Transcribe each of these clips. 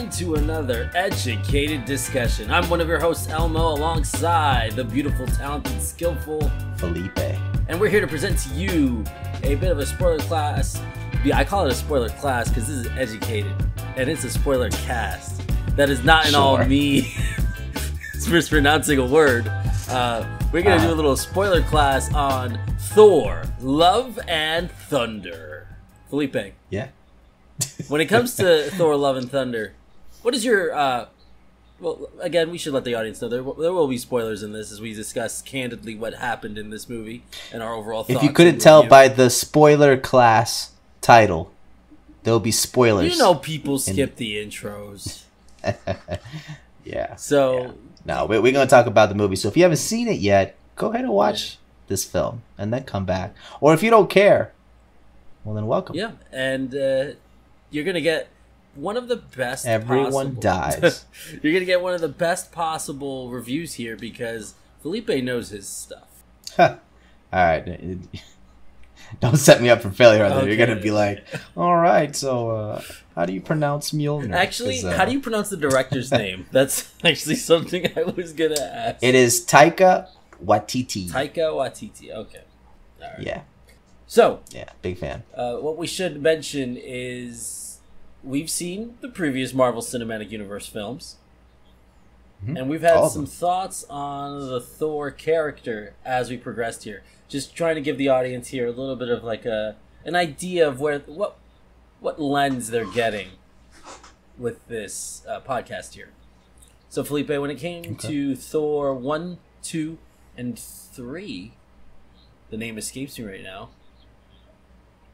into another educated discussion. I'm one of your hosts, Elmo, alongside the beautiful, talented, skillful Felipe. And we're here to present to you a bit of a spoiler class. Yeah, I call it a spoiler class because this is educated, and it's a spoiler cast. That is not in all me mispronouncing a word. We're going to do a little spoiler class on Thor, Love and Thunder. Felipe. Yeah. When it comes to Thor, Love and Thunder, what is your... well, again, we should let the audience know there will be spoilers in this as we discuss candidly what happened in this movie and our overall thoughts. If you couldn't tell by the spoiler class title, there'll be spoilers. You know people skip the intros. Yeah. So... Yeah. No, we're going to talk about the movie. So if you haven't seen it yet, go ahead and watch this film and then come back. Or if you don't care, well, then welcome. Yeah, and you're going to get one of the best Everyone dies. You're going to get one of the best possible reviews here because Felipe knows his stuff. All right. Don't set me up for failure. Okay. You're going to be like, all right, so how do you pronounce Mjolnir? Actually, how do you pronounce the director's name? That's actually something I was going to ask. It is Taika Waititi. Taika Waititi, okay. All right. Yeah. So. Yeah, big fan. What we should mention is we've seen the previous Marvel Cinematic Universe films. Mm-hmm. And we've had some thoughts on the Thor character as we progressed here. Just trying to give the audience here a little bit of like an idea of what lens they're getting with this podcast here. So Felipe, when it came to Thor 1, 2, and 3, the name escapes me right now.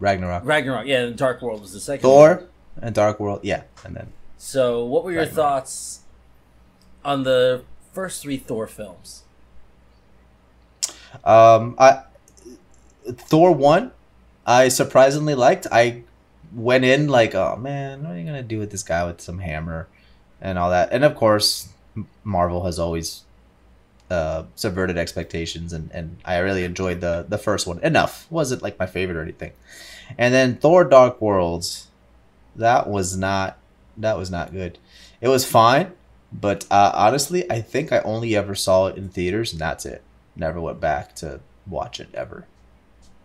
Ragnarok, yeah, and Dark World was the second Thor one. And Dark World, yeah, and then. So what were your thoughts on the first 3 Thor films? Thor 1, I surprisingly liked. I went in like, oh man, what are you gonna do with this guy with some hammer and all that? And of course, Marvel has always subverted expectations, and I really enjoyed the first one. Enough, wasn't like my favorite or anything. And then Thor: Dark Worlds, that was not good. It was fine, but honestly, I think I only ever saw it in theaters, and that's it. Never went back to watch it ever.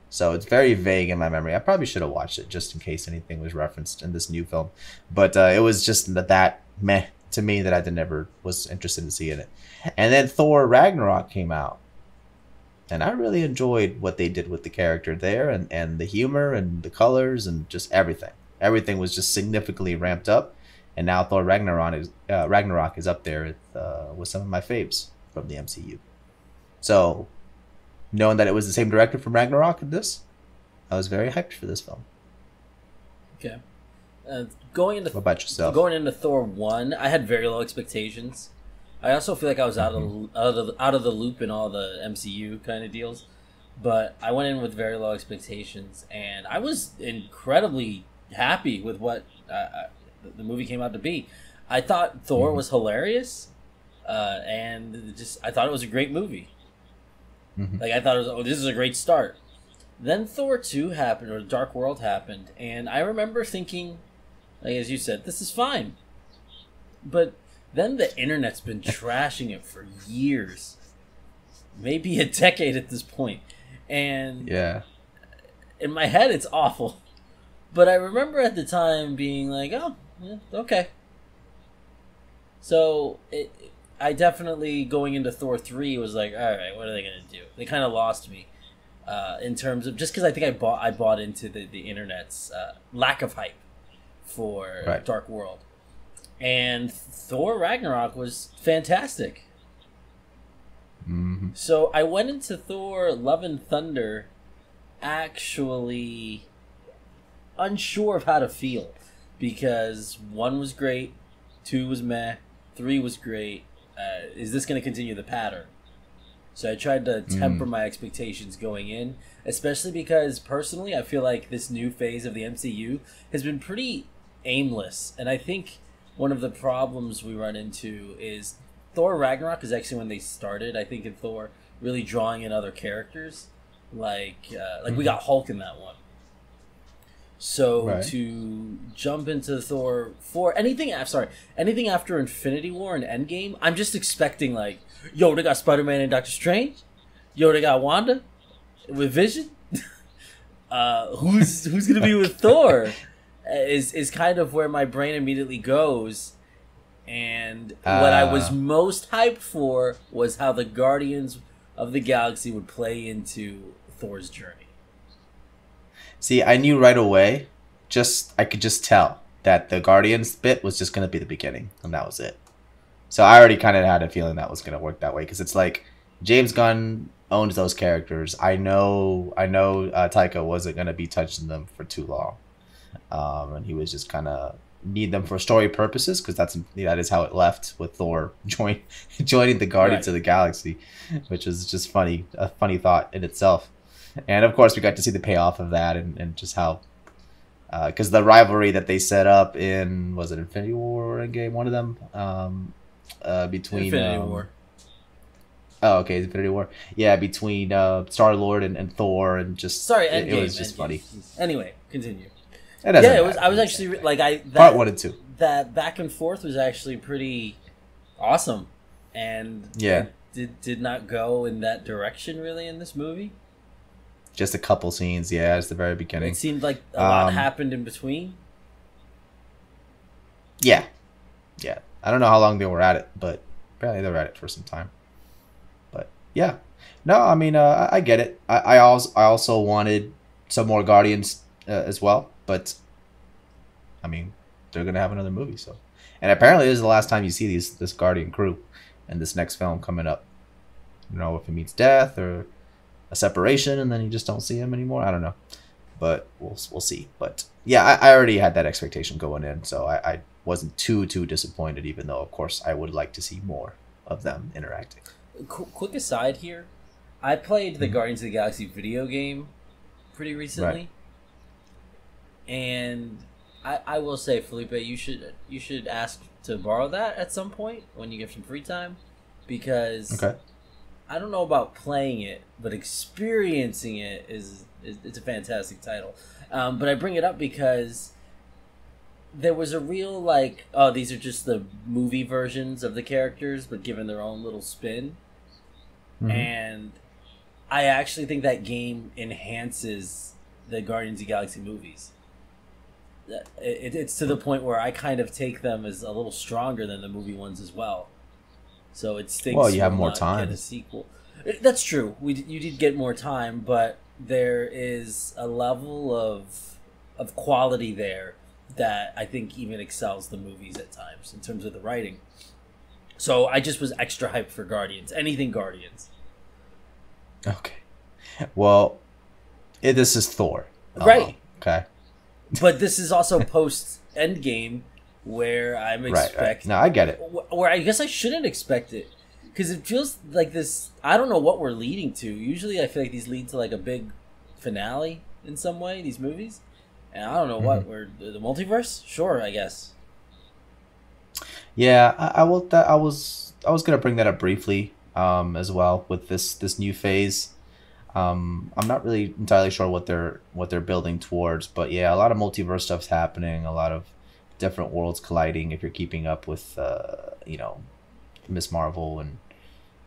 So it's very vague in my memory. I probably should have watched it just in case anything was referenced in this new film. But it was just that meh to me that I never was interested in seeing it. And then Thor Ragnarok came out. And I really enjoyed what they did with the character there and the humor and the colors and just everything. Everything was just significantly ramped up. And now Thor Ragnarok is up there with some of my faves from the MCU. So, knowing that it was the same director from Ragnarok and this, I was very hyped for this film. Okay. What about yourself? Going into Thor 1, I had very low expectations. I also feel like I was out of the loop in all the MCU kind of deals. But I went in with very low expectations, and I was incredibly happy with what the movie came out to be. I thought Thor was hilarious, and I thought it was a great movie. Mm-hmm. Like I thought it was, this is a great start. Then Thor 2 happened, or Dark World happened, and I remember thinking, like as you said, this is fine. But then the internet's been trashing it for years, maybe a decade at this point, and in my head it's awful. But I remember at the time being like, oh, yeah, okay. So I definitely, going into Thor 3, was like, all right, what are they going to do? They kind of lost me in terms of, just because I think I bought into the internet's lack of hype for Dark World. And Thor Ragnarok was fantastic. Mm-hmm. So I went into Thor Love and Thunder actually unsure of how to feel, because 1 was great, 2 was meh, 3 was great. Is this going to continue the pattern? So I tried to temper my expectations going in, especially because personally I feel like this new phase of the MCU has been pretty aimless. And I think one of the problems we run into is Thor Ragnarok is actually when they started, I think, in Thor, really drawing in other characters. Like we got Hulk in that one. So to jump into Thor 4, anything after Infinity War and Endgame, I'm just expecting like, yo, they got Spider-Man and Doctor Strange. Yo, they got Wanda with Vision. Who's gonna be with Thor? Is kind of where my brain immediately goes. And what I was most hyped for was how the Guardians of the Galaxy would play into Thor's journey. See, I knew right away. I could just tell that the Guardians bit was just going to be the beginning, and that was it. So I already kind of had a feeling that was going to work that way, because it's like James Gunn owns those characters. I know. Taika wasn't going to be touching them for too long, and he was just kind of need them for story purposes, because that is how it left with Thor joining the Guardians of the Galaxy, which is just a funny thought in itself. And of course, we got to see the payoff of that, and just how, because the rivalry that they set up in, was it Infinity War or Endgame? One of them, between Infinity War. Oh, okay, Infinity War. Yeah, between Star-Lord and Thor, and just Endgame. It was just funny. Anyway, continue. It was. I was actually like part 1 and 2. That back and forth was actually pretty awesome, and did not go in that direction really in this movie. Just a couple scenes, it's the very beginning. It seemed like a lot happened in between. Yeah. I don't know how long they were at it, but apparently they were at it for some time. But yeah, no, I mean, I get it. I also wanted some more Guardians as well, but I mean, they're gonna have another movie, so. And apparently, this is the last time you see this Guardian crew in this next film coming up. You know, if it meets death or a separation, and then you just don't see him anymore. I don't know, but we'll see. But yeah, I already had that expectation going in, so I wasn't too disappointed. Even though, of course, I would like to see more of them interacting. Quick aside here, I played the Guardians of the Galaxy video game pretty recently, and I will say, Felipe, you should ask to borrow that at some point when you get some free time, because I don't know about playing it, but experiencing it it's a fantastic title. But I bring it up because there was a real like, oh, these are just the movie versions of the characters, but given their own little spin. Mm-hmm. And I actually think that game enhances the Guardians of the Galaxy movies. It's to the point where I kind of take them as a little stronger than the movie ones as well. So it stinks. Well, you have more time. Get a sequel. That's true. You did get more time, but there is a level of quality there that I think even excels the movies at times in terms of the writing. So I just was extra hyped for Guardians. Anything Guardians. Okay. Well, this is Thor. Right. Okay. But this is also post Endgame, where I'm expecting. Right. No, I get it. Where I guess I shouldn't expect it, because it feels like this. I don't know what we're leading to. Usually, I feel like these lead to like a big finale in some way. These movies, and I don't know what we're the multiverse. Sure, I guess. Yeah, I was gonna bring that up briefly, as well with this new phase. I'm not really entirely sure what they're building towards, but yeah, a lot of multiverse stuff's happening, a lot of different worlds colliding. If you're keeping up with, Miss Marvel,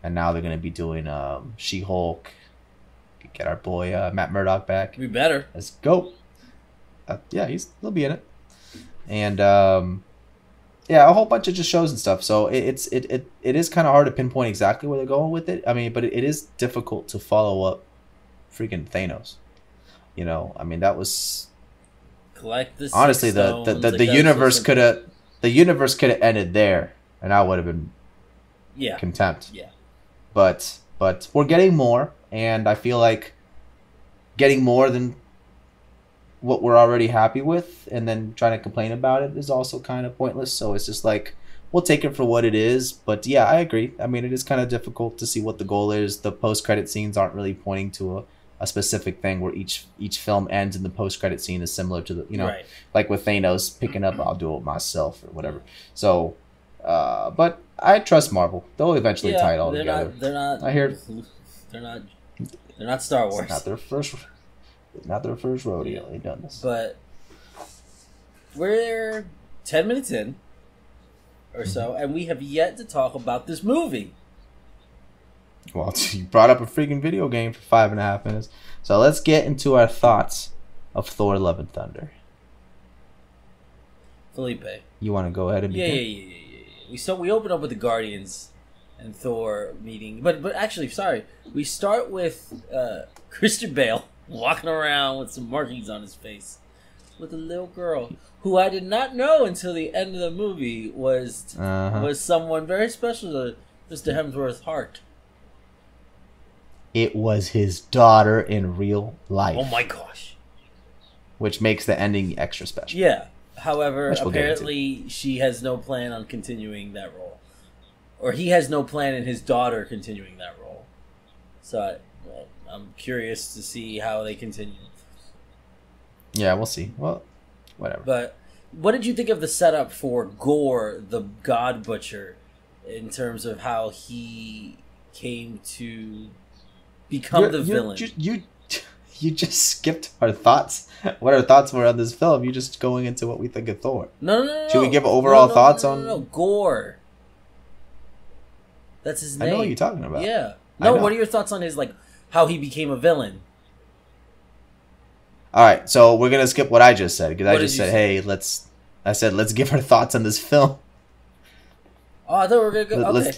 and now they're gonna be doing She-Hulk. Get our boy Matt Murdock back. We better. Let's go. Yeah, he'll be in it, and yeah, a whole bunch of just shows and stuff. So it is kind of hard to pinpoint exactly where they're going with it. I mean, but it is difficult to follow up freaking Thanos. You know, I mean, that was honestly the universe could have ended there, and I would have been contempt. Yeah, but we're getting more, and I feel like getting more than what we're already happy with, and then trying to complain about it is also kind of pointless. So it's just like, we'll take it for what it is. But yeah, I agree. I mean, it is kind of difficult to see what the goal is. The post-credit scenes aren't really pointing to a specific thing, where each film ends and the post-credit scene is similar to the, like with Thanos picking up, I'll do it myself or whatever. So, but I trust Marvel. They'll eventually tie it all together. They're not Star Wars. It's not their first rodeo. They've done this. But we're 10 minutes in or so, and we have yet to talk about this movie. Well, you brought up a freaking video game for 5.5 minutes. So let's get into our thoughts of Thor: Love and Thunder. Felipe, you want to go ahead and begin? Yeah. We open up with the Guardians and Thor meeting, but actually, sorry, we start with Christian Bale walking around with some markings on his face with a little girl who I did not know until the end of the movie was someone very special to Mr. Hemsworth's heart. It was his daughter in real life. Oh my gosh. Which makes the ending extra special. Yeah. However, apparently she has no plan on continuing that role. Or he has no plan in his daughter continuing that role. So I'm curious to see how they continue. Yeah, we'll see. Well, whatever. But what did you think of the setup for Gore, the God Butcher, in terms of how he came to become the villain? You just skipped our thoughts. What our thoughts were on this film. You're just going into what we think of Thor. No. Should we give overall thoughts on? No, Gore. That's his name. I know what you're talking about. Yeah. No, what are your thoughts on his, like, how he became a villain? All right, so we're gonna skip what I just said because I just said, "Hey, let's give our thoughts on this film." Oh, I thought we were gonna go. Okay.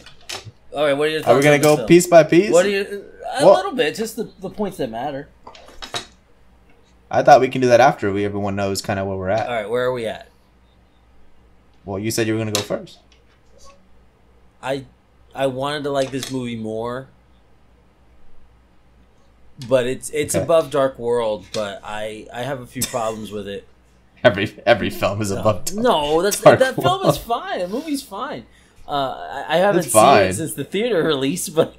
All right, what are your thoughts? Are we gonna go piece by piece? What are you? A little bit, just the points that matter. I thought we can do that after everyone knows kind of where we're at. All right, where are we at? Well, you said you were gonna go first. I wanted to like this movie more. But it's above Dark World, but I have a few problems with it. Every film is above Dark World. That film is fine. The movie's fine. I haven't seen it since the theater release, but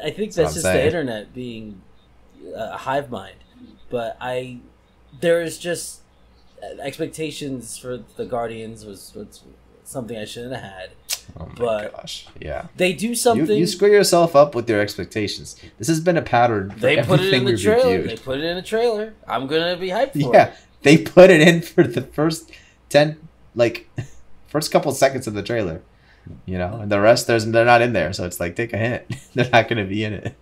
I think that's just the internet being a hive mind. But there's just expectations for the Guardians was something I shouldn't have had. Oh my gosh! Yeah, they do something. You screw yourself up with your expectations. This has been a pattern. They put it in the trailer. They put it in a trailer. I'm gonna be hyped for it. Yeah, they put it in for the first first couple seconds of the trailer. You know, and the rest they're not in there. So it's like, take a hint. They're not gonna be in it.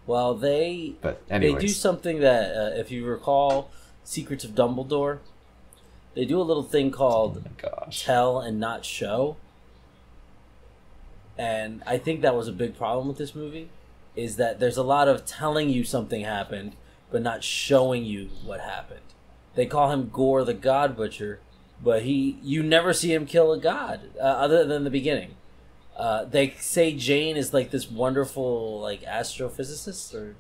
Well, they do something that if you recall, Secrets of Dumbledore. They do a little thing called tell and not show. And I think that was a big problem with this movie, is that there's a lot of telling you something happened, but not showing you what happened. They call him Gore the God Butcher, but you never see him kill a god, other than the beginning. They say Jane is like this wonderful like astrophysicist or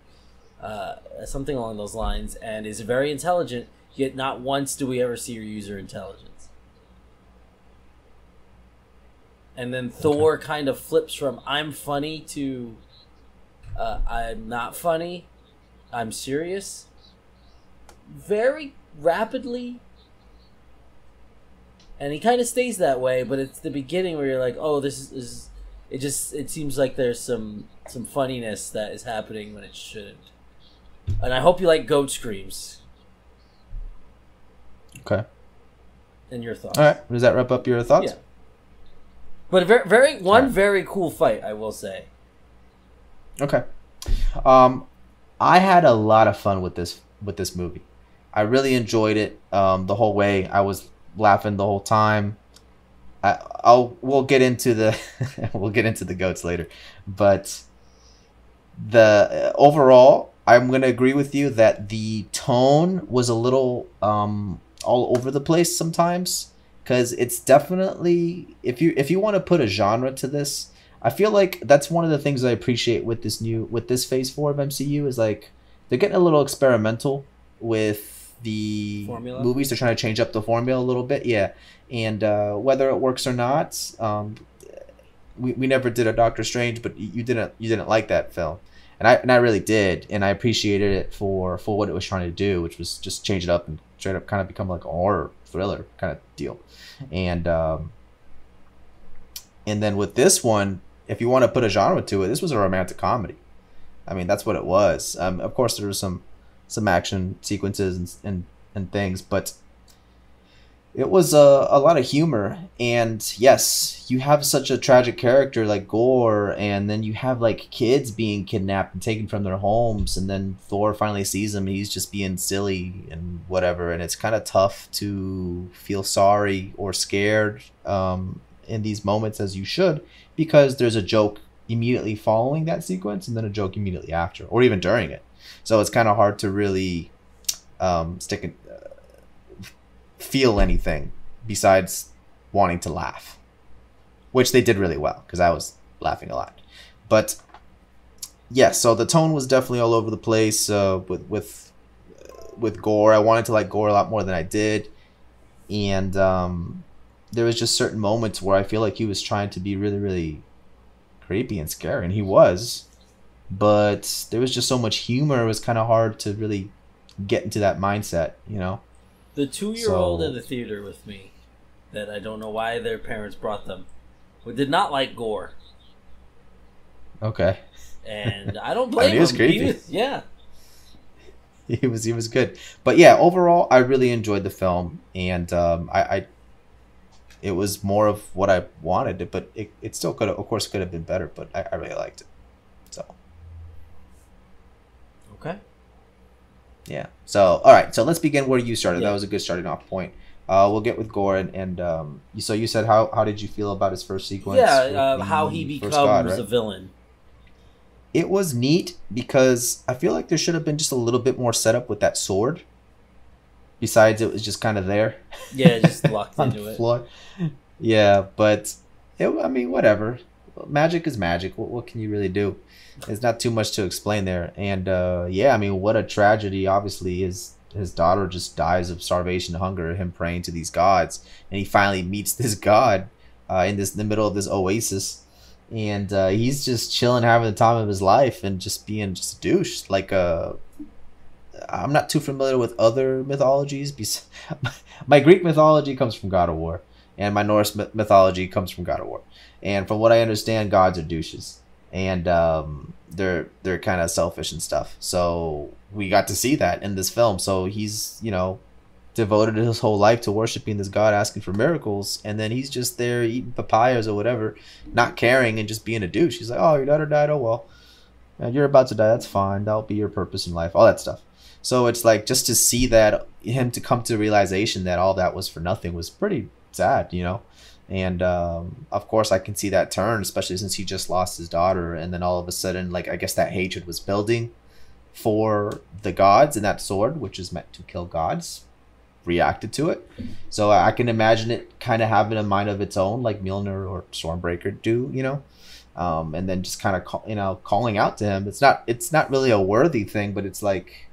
something along those lines, and is very intelligent, yet not once do we ever see her use her intelligence. And then Thor kind of flips from I'm funny to I'm not funny, I'm serious, very rapidly. And he kind of stays that way, but it's the beginning where you're like, oh, this is it seems like there's some funniness that is happening when it shouldn't. And I hope you like goat screams. Okay. And your thoughts. All right. Does that wrap up your thoughts? Yeah. But very cool fight, I will say. Okay. I had a lot of fun with this movie. I really enjoyed it the whole way. I was laughing the whole time. We'll get into the goats later, but the overall, I'm gonna agree with you that the tone was a little all over the place sometimes, because it's definitely if you want to put a genre to this, I feel like that's one of the things I appreciate with this phase 4 of MCU is like they're getting a little experimental with the formula. Movies. They're trying to change up the formula a little bit, yeah. And whether it works or not, we never did a Doctor Strange, but you didn't like that film, and I really did, and I appreciated it for what it was trying to do, which was just change it up and straight up kind of become like a horror thriller kind of deal, and then with this one, if you want to put a genre to it, this was a romantic comedy. I mean, that's what it was. Of course, there were some action sequences and things, but It was a lot of humor, and yes, you have such a tragic character like Gore, and then you have like kids being kidnapped and taken from their homes, and then Thor finally sees him, and he's just being silly and whatever, and it's kind of tough to feel sorry or scared in these moments as you should, because there's a joke immediately following that sequence, and then a joke immediately after, or even during it. So it's kind of hard to really stick in, feel anything besides wanting to laugh, which they did really well because I was laughing a lot. But yeah, so the tone was definitely all over the place with Gore. I wanted to like Gore a lot more than I did, and there was just certain moments where I feel like he was trying to be really, really creepy and scary, and he was, but there was just so much humor. It was kind of hard to really get into that mindset, you know. The 2-year-old in the theater with me, that I don't know why their parents brought them, who did not like Gore. Okay. And I don't blame him. He was creepy. Yeah. He was good. But yeah, overall, I really enjoyed the film, and I it was more of what I wanted, but it still could have, of course, could have been better, but I really liked it. So. Okay. Yeah. So, all right. So let's begin where you started. Yeah. That was a good starting off point. We'll get with Gore, and so you said how did you feel about his first sequence? Yeah, how he becomes a villain. It was neat because I feel like there should have been just a little bit more setup with that sword. Besides, it was just kind of there. Yeah, just locked into the it. Floor. Yeah, but I mean, whatever. Magic is magic. What can you really do? There's not too much to explain there. And yeah, I mean, what a tragedy. Obviously, his daughter just dies of starvation, hunger, him praying to these gods, and he finally meets this god in the middle of this oasis, and he's just chilling, having the time of his life, and just being just a douche. Like I'm not too familiar with other mythologies. My Greek mythology comes from God of War, and my Norse mythology comes from God of War. And from what I understand, gods are douches, and they're kind of selfish and stuff. So we got to see that in this film. So he's, you know, devoted his whole life to worshiping this god, asking for miracles, and then he's just there eating papayas or whatever, not caring and just being a douche. He's like, oh, your daughter died. Oh well, and you're about to die. That's fine. That'll be your purpose in life. All that stuff. So it's like, just to see that, him to come to the realization that all that was for nothing, was pretty sad, you know. And of course I can see that turn, especially since he just lost his daughter, and then all of a sudden, like, I guess that hatred was building for the gods, and that sword, which is meant to kill gods, reacted to it. So I can imagine it kind of having a mind of its own, like Mjolnir or Stormbreaker do, you know. And then just kind of calling out to him. It's not really a worthy thing, but it's like,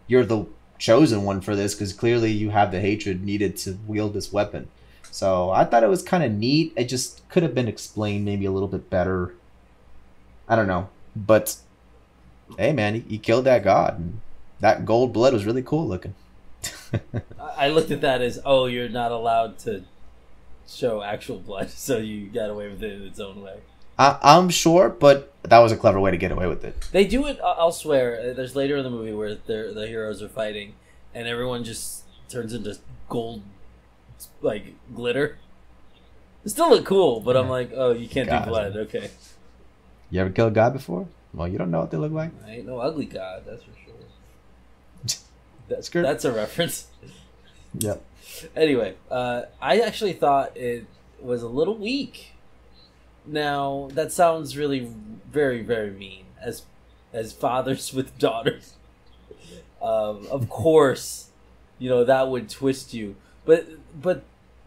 you're the chosen one for this, because clearly you have the hatred needed to wield this weapon. So I thought it was kind of neat. It just could have been explained maybe a little bit better. I don't know. But hey, man, he killed that god, and that gold blood was really cool looking. I looked at that as, oh, you're not allowed to show actual blood, so you got away with it in its own way. I'm sure, but that was a clever way to get away with it. They do it elsewhere. There's later in the movie where the heroes are fighting, and everyone just turns into gold, like, glitter. It still look cool, but I'm like, oh, you can't do blood. Okay. You ever killed a god before? Well, you don't know what they look like. I ain't no ugly god, that's for sure. That's a reference. Yep. Anyway, I actually thought it was a little weak. Now, that sounds really very, very mean, as fathers with daughters. Of course, you know, that would twist you. But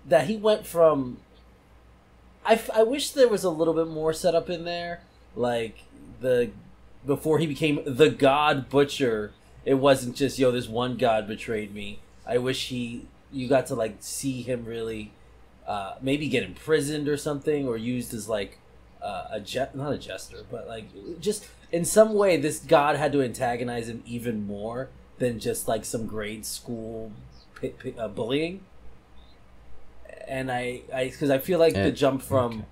that he went from... I wish there was a little bit more setup in there. Like, before he became the God Butcher, it wasn't just, yo, this one god betrayed me. I wish you got to, like, see him really... maybe get imprisoned or something, or used as like not a jester, but like, just in some way this god had to antagonize him even more than just like some grade school bullying. And because I feel like the jump from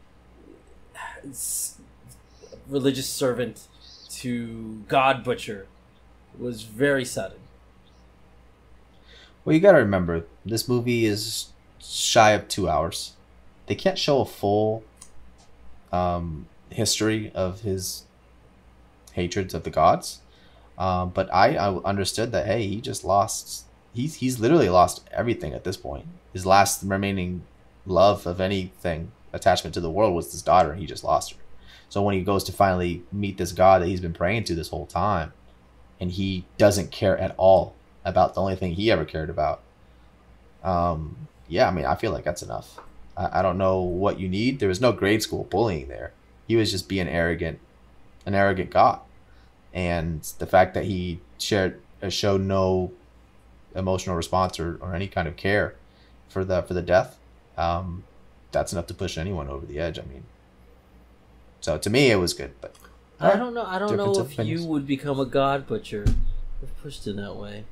religious servant to God Butcher was very sudden. Well, you got to remember, this movie is shy of 2 hours. They can't show a full history of his hatreds of the gods. But I understood that, hey, he just lost. He's literally lost everything at this point. His last remaining love of anything, attachment to the world, was his daughter. He just lost her. So when he goes to finally meet this god that he's been praying to this whole time, and he doesn't care at all about the only thing he ever cared about. Yeah, I mean, I feel like that's enough. I don't know what you need. There was no grade school bullying there. He was just being an arrogant god. And the fact that he showed no emotional response or any kind of care for the death, that's enough to push anyone over the edge. I mean, so to me it was good, but I don't know if you would become a god, but you're pushed in that way.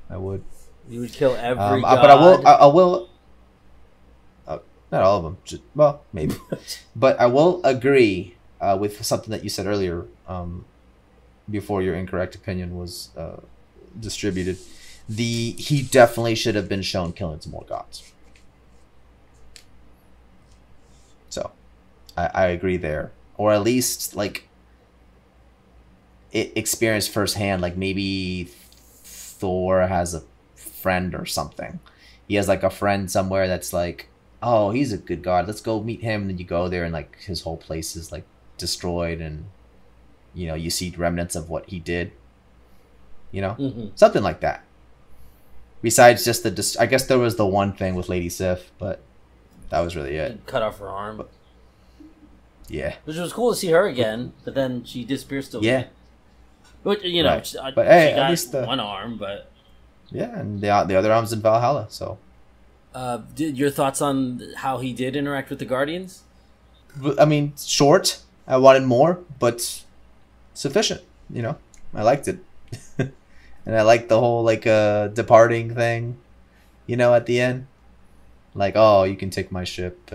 I would. You would kill every god. But I will not all of them, well, maybe. But I will agree with something that you said earlier, before your incorrect opinion was distributed. He definitely should have been shown killing some more gods. So, I agree there, or at least like it experienced firsthand. Like maybe Thor has a friend or something. He has like a friend somewhere that's like, oh, he's a good god, let's go meet him. And then you go there and like his whole place is like destroyed, and you see remnants of what he did. Something like that. Besides just I guess there was the one thing with Lady Sif, but that was really it. Cut off her arm. But, yeah. Which was cool to see her again, but then she disappears still. Yeah. But right. She but hey, got at least one arm, but yeah, and the other arm's in Valhalla. So, your thoughts on how he did interact with the Guardians? I mean, short. I wanted more, but sufficient. I liked it. And I like the whole departing thing, at the end. Like, oh, you can take my ship.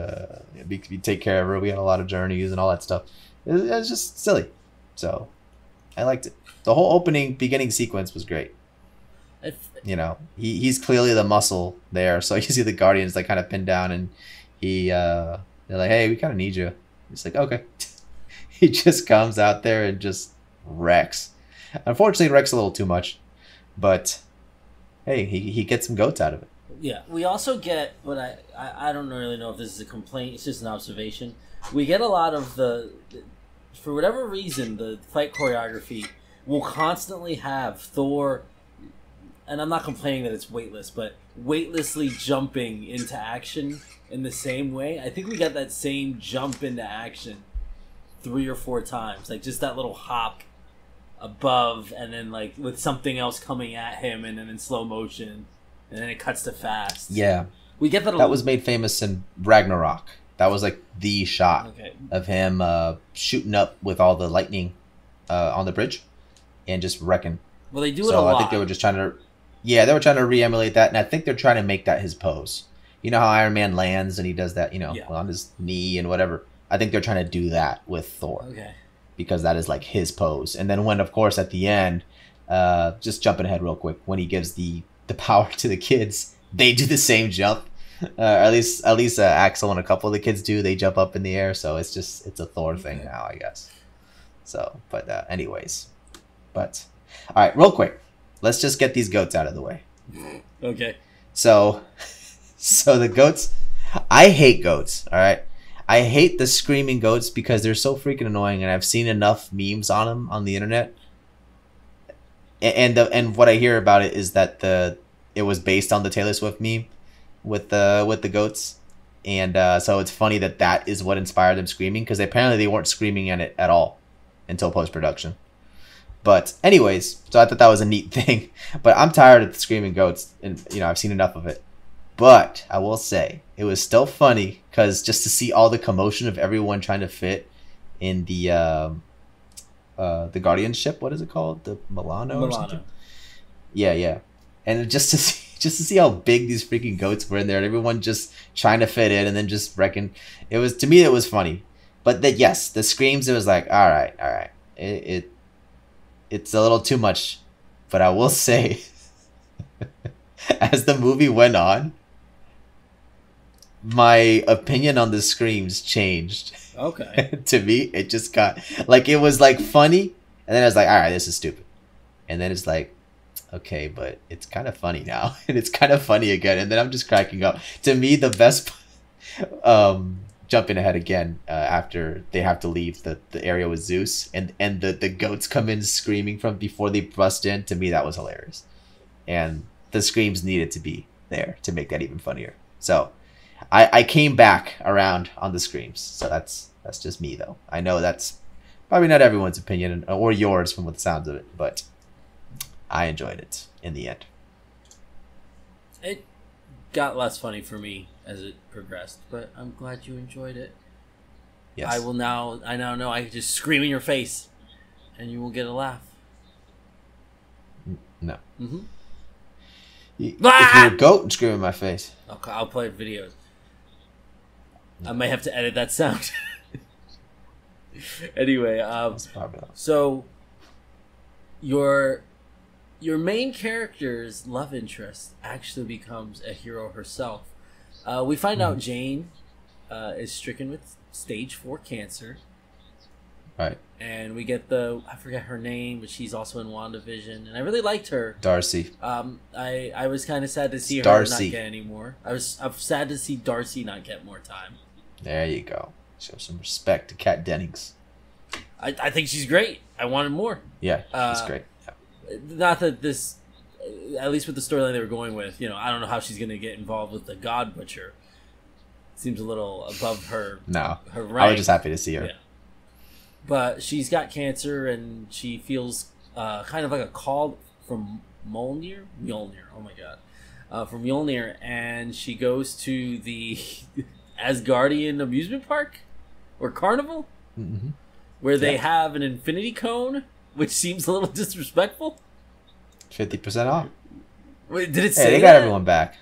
You take care of her. We had a lot of journeys and all that stuff. It was just silly. So, I liked it. The whole beginning sequence was great. He's clearly the muscle there. So you see the Guardians kind of pinned down, and they're like, hey, we kind of need you. He's like, okay. He just comes out there and just wrecks. Unfortunately, it wrecks a little too much. But, hey, he gets some goats out of it. Yeah, we also get what I don't really know if this is a complaint. It's just an observation. We get a lot of for whatever reason, the fight choreography will constantly have Thor, and I'm not complaining that it's weightless, but weightlessly jumping into action in the same way. I think we got that same jump into action 3 or 4 times, like just that little hop above, and then with something else coming at him, and then in slow motion, and then it cuts to fast. Yeah, we get that. That was made famous in Ragnarok. That was the shot of him shooting up with all the lightning on the bridge and just wrecking. Well, they do it a lot. I think they were just trying to, they were trying to re-emulate that, and I think they're trying to make that his pose. You know how Iron Man lands and he does that, on his knee and whatever. I think they're trying to do that with Thor. Okay. Because that is his pose. And then when, of course, at the end, just jumping ahead real quick, when he gives the power to the kids, they do the same jump. At least Axel and a couple of the kids do. They jump up in the air, so it's a Thor thing now, I guess. So, but anyways, all right, real quick, let's just get these goats out of the way. Okay. So the goats, I hate goats. All right, I hate the screaming goats because they're so freaking annoying, and I've seen enough memes on them on the internet. And what I hear about it is that it was based on the Taylor Swift meme with the goats, and so it's funny that is what inspired them screaming, because apparently they weren't screaming in it at all until post-production. But anyways, so I thought that was a neat thing. But I'm tired of the screaming goats, and I've seen enough of it. But I will say it was still funny, because just to see all the commotion of everyone trying to fit in the Guardian ship, what is it called, the Milano or something? Yeah, and just to see how big these freaking goats were in there, and everyone just trying to fit in, and then just wrecking. It was funny. But yes, the screams, it was like, all right, it's a little too much. But I will say, as the movie went on, my opinion on the screams changed. Okay. To me, it just got like it was like funny, and then I was like, all right, this is stupid, and then it's like, okay, but it's kind of funny now, and it's kind of funny again, and then I'm just cracking up. To me, the best, jumping ahead again, after they have to leave the area with Zeus, and the goats come in screaming from before they bust in. To me, that was hilarious, and the screams needed to be there to make that even funnier. So I came back around on the screams. So that's just me, though. I know that's probably not everyone's opinion or yours from what the sounds of it, but I enjoyed it in the end. It got less funny for me as it progressed, but I'm glad you enjoyed it. Yes. I now know I can just scream in your face and you will get a laugh. No. Mm-hmm. If you're a goat and scream in my face. Okay, I'll play videos. I might have to edit that sound. Anyway, so your main character's love interest actually becomes a hero herself. We find out Jane is stricken with stage 4 cancer. Right. And we get I forget her name, but she's also in WandaVision, and I really liked her. Darcy. I was kind of sad to see her not get any more. I'm sad to see Darcy not get more time. There you go. Show some respect to Kat Dennings. I think she's great. I wanted more. Yeah, she's great. Yeah. Not that this, at least with the storyline they were going with, I don't know how she's going to get involved with the God Butcher. Seems a little above her. No, her rank. I was just happy to see her. Yeah. But she's got cancer, and she feels kind of like a call from Mjolnir. Oh my god, from Mjolnir, and she goes to the Asgardian amusement park or carnival, where they have an infinity cone, which seems a little disrespectful. 50% off. Wait, did it say they got everyone back?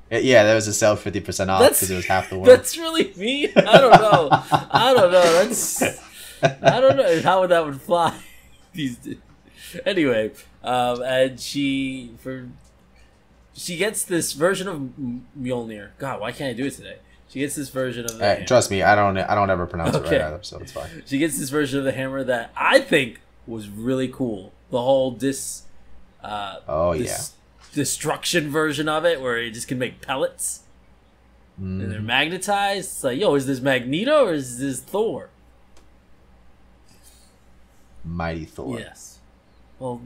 Yeah, there was a sale 50% off because it was half the world. That's really mean. I don't know. That's. I don't know how that would fly. Anyway, and she gets this version of Mjolnir. God, why can't I do it today? She gets this version of the hammer. Trust me, I don't ever pronounce it right either, so it's fine. She gets this version of the hammer that I think was really cool. The whole destruction version of it, where you just can make pellets, and they're magnetized. It's like, is this Magneto or is this Thor? Mighty Thor. Yes. Well,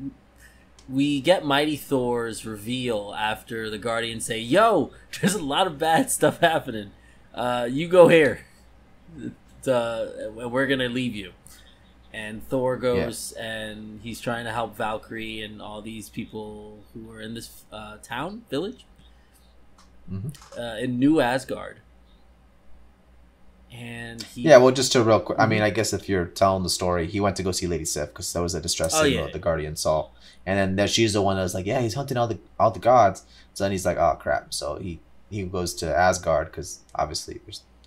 we get Mighty Thor's reveal after the Guardians say, there's a lot of bad stuff happening. You go here. We're going to leave you. And Thor goes and he's trying to help Valkyrie and all these people who are in this village, in New Asgard. And just to real quick. I mean, I guess if you're telling the story, he went to go see Lady Sif because that was a distress signal that the Guardian saw, and then she's the one that was like, he's hunting all the gods. So then he's like, oh crap. So he goes to Asgard because obviously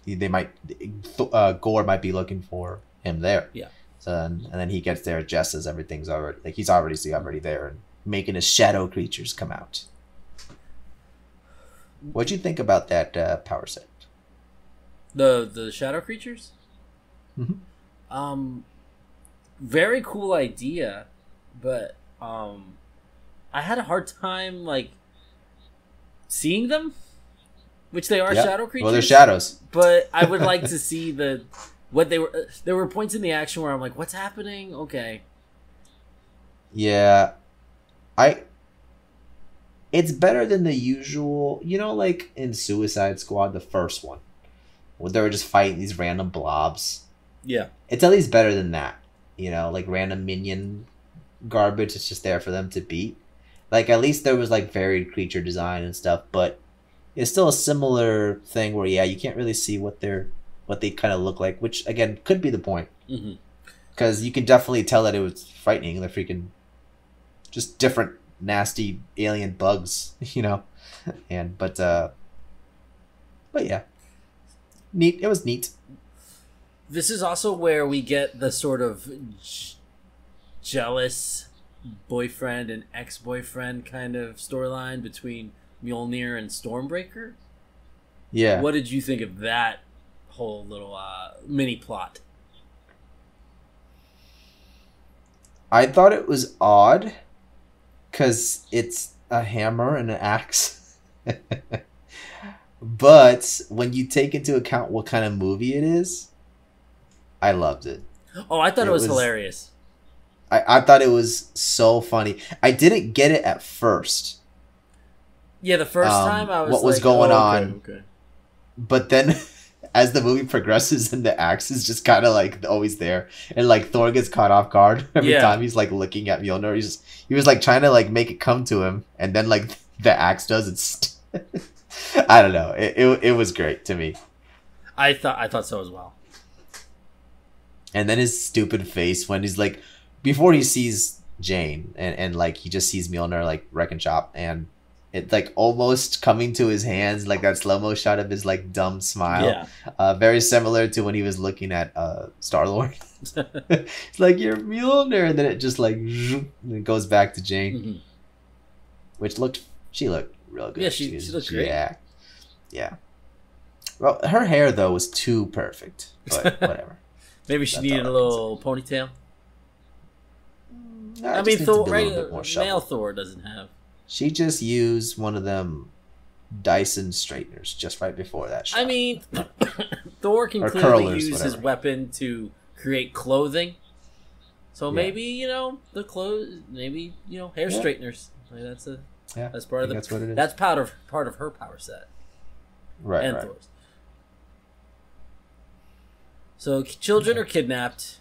Gore might be looking for him there. Yeah. So and then he gets there just as everything's already he's already there and making his shadow creatures come out. What'd you think about that power set? The shadow creatures? Very cool idea, but I had a hard time seeing them, which they are shadow creatures. Well, they're shadows. But I would like to see what they were. There were points in the action where I'm like, what's happening? Okay. Yeah. It's better than the usual, like in Suicide Squad, the first one. They were just fighting these random blobs. Yeah. It's at least better than that. Like random minion garbage. It's just there for them to beat. Like, at least there was, varied creature design and stuff. But it's still a similar thing where, you can't really see what they kind of look like. Which, again, could be the point. Because you can definitely tell that it was frightening. They're freaking just different, nasty alien bugs, But yeah. Neat. It was neat. This is also where we get the sort of jealous boyfriend and ex-boyfriend kind of storyline between Mjolnir and Stormbreaker. Yeah. What did you think of that whole little mini plot? I thought it was odd because it's a hammer and an axe. But when you take into account what kind of movie it is, I loved it. Oh, I thought it was hilarious. I thought it was so funny. I didn't get it at first. Yeah, the first time I was what was going on. Okay. But then as the movie progresses and the axe is just kind of like always there, and like Thor gets caught off guard every time he's like looking at Mjolnir. He was like trying to like make it come to him, and then like the axe does it. I don't know. It was great to me. I thought so as well. And then his stupid face when he's like, before he sees Jane and like he just sees Mjolnir like wreck and chop, and it like almost coming to his hands, like that slow-mo shot of his like dumb smile. Yeah. Very similar to when he was looking at Star-Lord. It's like, you're Mjolnir, and then it just like and it goes back to Jane. Mm-hmm. Which she looked real good. Yeah, she looked great. Yeah. Well, her hair though was too perfect, but whatever. Maybe she needed a little ponytail. I mean, Thor, male Thor doesn't have. She just used one of them Dyson straighteners just right before that shot. I mean, Thor can clearly use his weapon to create clothing. So maybe, the clothes, maybe, hair straighteners. Like that's part of that's what it is. That's part of her power set. Right. And Thor's. So children are kidnapped.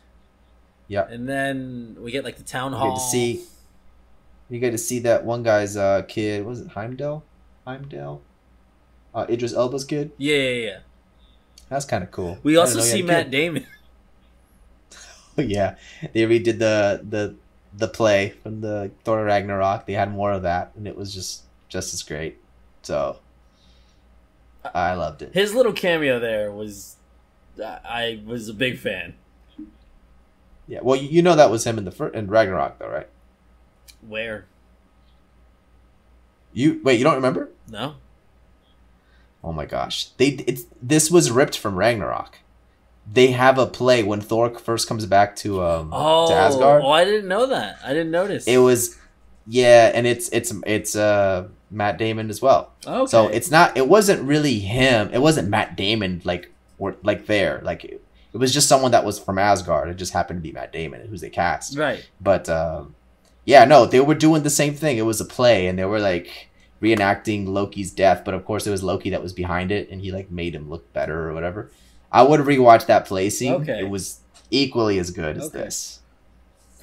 Yeah. And then we get like the town hall. You get to see that one guy's kid. Was it Heimdall? Idris Elba's kid. Yeah. That's kind of cool. We also see Matt Damon. Yeah, they redid the play from the Thor Ragnarok. They had more of that, and it was just as great. So I loved it. His little cameo there was, I was a big fan. Yeah, well, that was him in Ragnarok, though, right? Where? You don't remember? No. Oh my gosh, this was ripped from Ragnarok. They have a play when Thor first comes back to Asgard. Oh, I didn't know that. I didn't notice. It was, and it's Matt Damon as well. Okay. So it wasn't really him. It wasn't Matt Damon like there. Like it was just someone that was from Asgard. It just happened to be Matt Damon who's they cast. Right. But they were doing the same thing. It was a play, and they were like reenacting Loki's death. But of course, it was Loki that was behind it, and he like made him look better or whatever. I would rewatch that play scene. Okay. It was equally as good as this.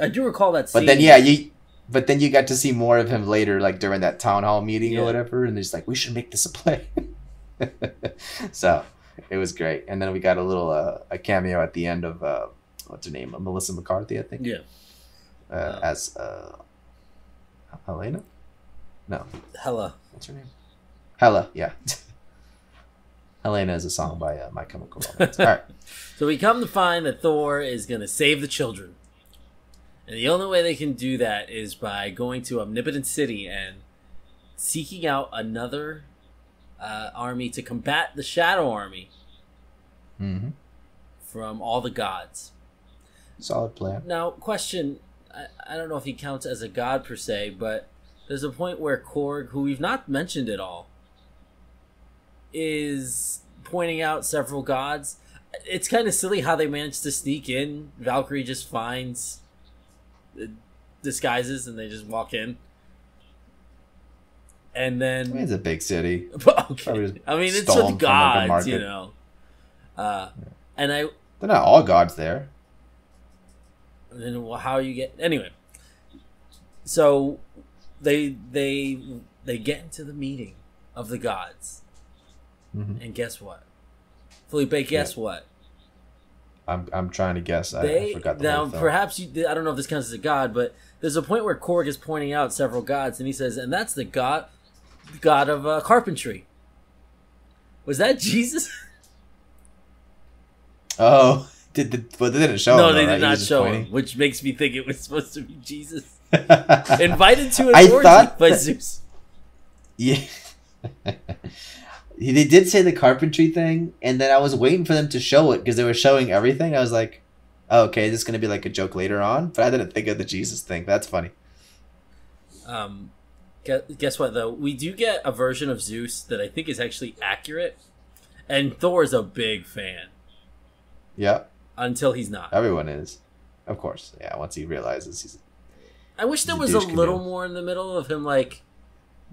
I do recall that scene. But then you got to see more of him later, like during that town hall meeting or whatever, and they're just like, we should make this a play. So it was great. And then we got a little a cameo at the end of what's her name? Melissa McCarthy, I think. Yeah. As Helena? No. Hela. What's her name? Hela, yeah. Helena is a song by My Chemical Romance. All right. So we come to find that Thor is going to save the children. And the only way they can do that is by going to Omnipotent City and seeking out another army to combat the Shadow Army from all the gods. Solid plan. Now, question, I don't know if he counts as a god per se, but there's a point where Korg, who we've not mentioned at all, is pointing out several gods. It's kind of silly how they managed to sneak in. Valkyrie just finds disguises and they just walk in. And then... It's a big city. Okay. I mean, it's with gods, And they're not all gods there. And then how you get... Anyway. So, they get into the meeting of the gods. Mm-hmm. And guess what? Felipe, guess what? I'm trying to guess. I forgot the whole film. Perhaps I don't know if this counts as a god, but there's a point where Korg is pointing out several gods, and he says, and that's the god of carpentry. Was that Jesus? Oh, but they didn't show him. No, they did not show him, which makes me think it was supposed to be Jesus. Invited to an orgy by Zeus. Yeah. They did say the carpentry thing, and then I was waiting for them to show it because they were showing everything. I was like, oh, okay, this is going to be like a joke later on, but I didn't think of the Jesus thing. That's funny. Guess what, though? We do get a version of Zeus that I think is actually accurate, and Thor is a big fan. Yeah. Until he's not. Everyone is. Of course. Yeah, once he realizes he's... I wish there was a little more in the middle of him, like,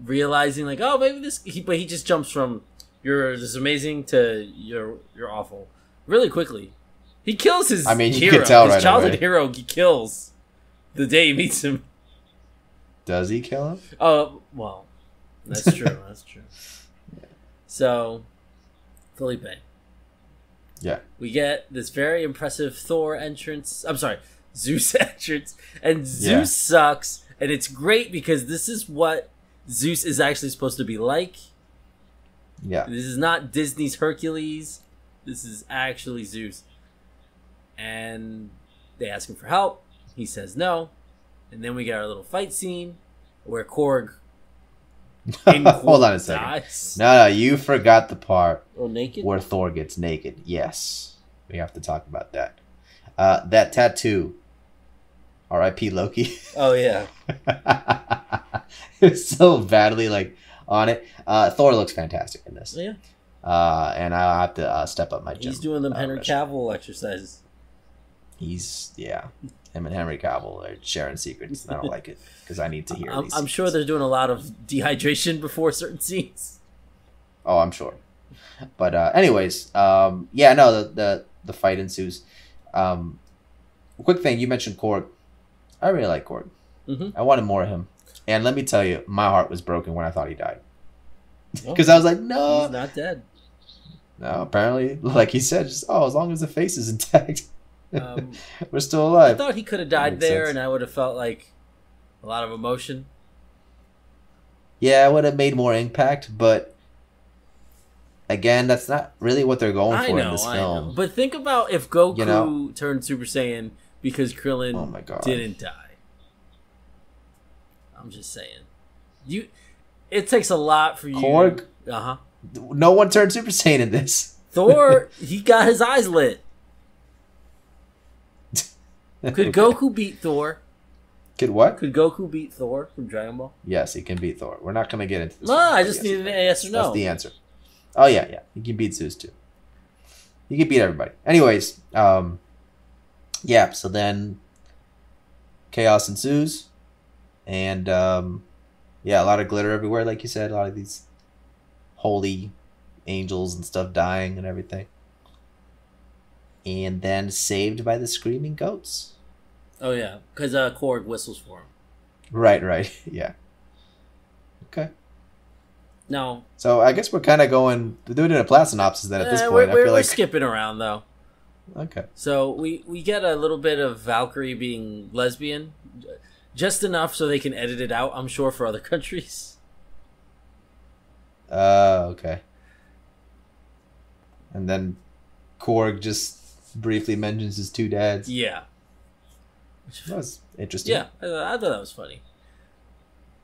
realizing, like, oh, maybe this... But he just jumps from, you're this amazing to you're awful really quickly. He kills his hero. You can tell his childhood hero he kills the day he meets him. Does he kill him? Oh, well, that's true. That's true. Yeah. So, Felipe. Yeah. We get this very impressive Thor entrance. I'm sorry, Zeus entrance. And Zeus sucks. And it's great because this is what Zeus is actually supposed to be like. Yeah. This is not Disney's Hercules. This is actually Zeus. And they ask him for help. He says no. And then we get our little fight scene where Korg hold on a second. Dies. No, you forgot the part where Thor gets naked. Yes. We have to talk about that. That tattoo. R.I.P. Loki. Oh, yeah. It's so badly, like, on it. Thor looks fantastic in this. Yeah. And I'll have to step up my gym. He's doing them Henry Cavill exercises. Yeah. Him and Henry Cavill are sharing secrets. I don't like it because I need to hear these. I'm sure they're doing a lot of dehydration before certain scenes. Oh, I'm sure. But anyways, yeah, no, the fight ensues. Quick thing, you mentioned Korg. I really like Korg. Mm-hmm. I wanted more of him. And let me tell you, my heart was broken when I thought he died. Because I was like, no. He's not dead. No, apparently, like he said, just, as long as the face is intact. We're still alive. I thought he could have died there, and I would have felt like a lot of emotion. Yeah, it would have made more impact, but again, that's not really what they're going for in this film. But think about if Goku turned Super Saiyan because Krillin didn't die. I'm just saying. It takes a lot for you. Korg? Uh-huh. No one turned Super Saiyan in this. Thor, he got his eyes lit. Could Goku beat Thor? Could what? Could Goku beat Thor from Dragon Ball? Yes, he can beat Thor. We're not going to get into this. No, I just need an yes or no. That's the answer. Oh, yeah. He can beat Zeus, too. He can beat everybody. Anyways, yeah, so then chaos ensues. And, yeah, a lot of glitter everywhere, like you said. A lot of these holy angels and stuff dying and everything. And then saved by the screaming goats. Oh, yeah, because Korg whistles for him. Right, yeah. Okay. No. So I guess we're kind of doing a plot synopsis then at this point. We're skipping around, though. Okay. So we get a little bit of Valkyrie being lesbian. Just enough so they can edit it out, I'm sure, for other countries. Okay. And then Korg just briefly mentions his two dads. Yeah. Which was interesting. Yeah, I thought that was funny.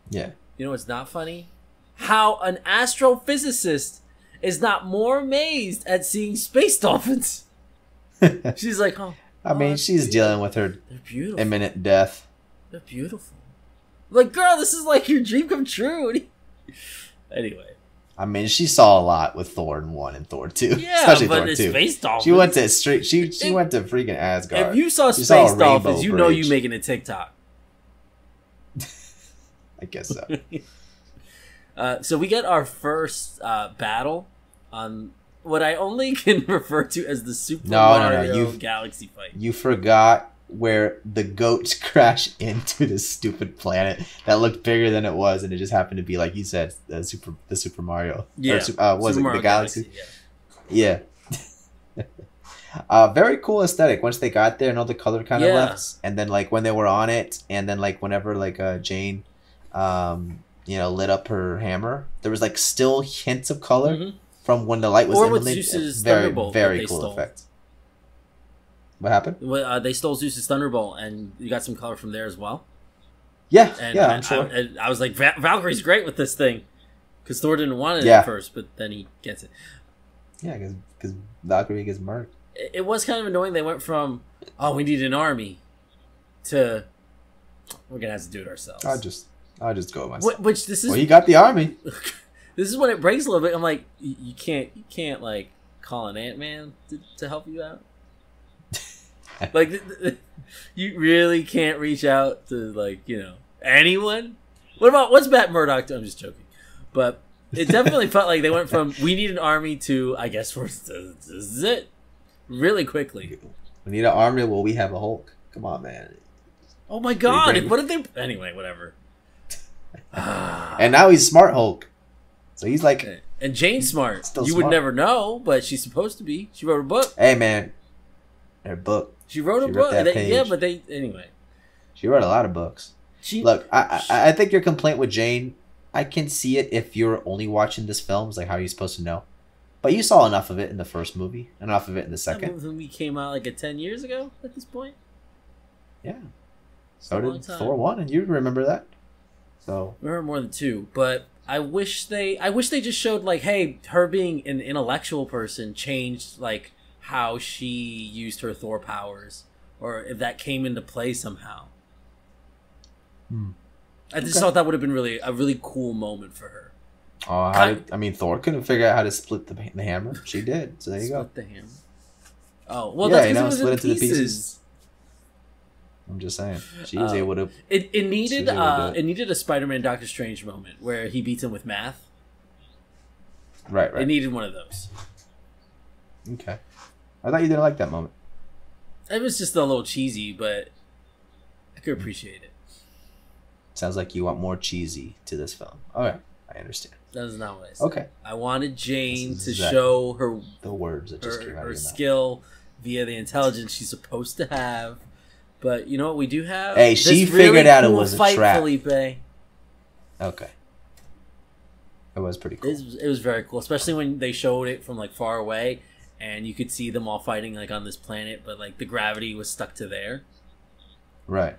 Yeah. You know what's not funny? How an astrophysicist is not more amazed at seeing space dolphins. She's like, I mean, she's dealing with her imminent death. They're beautiful. Like, girl, this is like your dream come true. Anyway. I mean, she saw a lot with Thor 1 and Thor 2. Yeah, especially but Thor 2. Space dolphins. She went to she went to freaking Asgard. If you saw space dolphins, you know you making a TikTok. I guess so. So we get our first battle on what I only can refer to as the Super Mario Galaxy fight. You forgot where the goats crash into this stupid planet that looked bigger than it was, and it just happened to be, like you said, the Super Mario. Yeah. Was it the Galaxy? Yeah. Very cool aesthetic. Once they got there and all the color kind of left, and then like when they were on it, and then like whenever like Jane, lit up her hammer, there was like still hints of color from when the light was in Zeus's Thunderbolt. Very cool effect. What happened? Well, they stole Zeus's Thunderbolt, and you got some color from there as well. Yeah, and I'm sure. I was like, Valkyrie's great with this thing, because Thor didn't want it at first, but then he gets it. Yeah, because Valkyrie gets murked. It was kind of annoying. They went from, oh, we need an army, to, we're gonna have to do it ourselves. I'll just go myself. Which this is. Well, you got the army. This is when it breaks a little bit. I'm like, you can't like call an Ant-Man to help you out. Like, you really can't reach out to, like, anyone. What's Matt Murdock? I'm just joking, but it definitely felt like they went from we need an army to I guess this is it really quickly. We need an army. Well, we have a Hulk. Come on, man. Oh my God! What did they? Anyway, whatever. And now he's Smart Hulk. So he's like, and Jane's smart. You smart. Would never know, but she's supposed to be. She wrote a book. Hey, man, her book. She wrote a book. Anyway. She wrote a lot of books. Look, I think your complaint with Jane, I can see it if you're only watching this film. It's like, how are you supposed to know? But you saw enough of it in the first movie, enough of it in the second. That movie came out like 10 years ago at this point. Yeah. So did Thor 1, and you remember that. So I remember more than 2, but I wish they just showed, like, hey, her being an intellectual person changed, like, how she used her Thor powers, or if that came into play somehow. I just thought that would have been a really cool moment for her. Oh, Thor couldn't figure out how to split the hammer. She did. So there you go. Split the hammer. Oh, well, that's because it was split in it to the pieces. I'm just saying, she was able to. It needed a Spider-Man Doctor Strange moment where he beats him with math. Right. It needed one of those. Okay, I thought you didn't like that moment. It was just a little cheesy, but I could appreciate it. Sounds like you want more cheesy to this film. All right, I understand. That is not what I said. Okay, I wanted Jane to show her the words that just came out of your mouth. Skill via the intelligence she's supposed to have. But you know what we do have? Hey, she figured out it was a trap. Felipe. Okay. It was pretty cool. It was very cool, especially when they showed it from like far away, and you could see them all fighting like on this planet, but like the gravity was stuck to there. Right.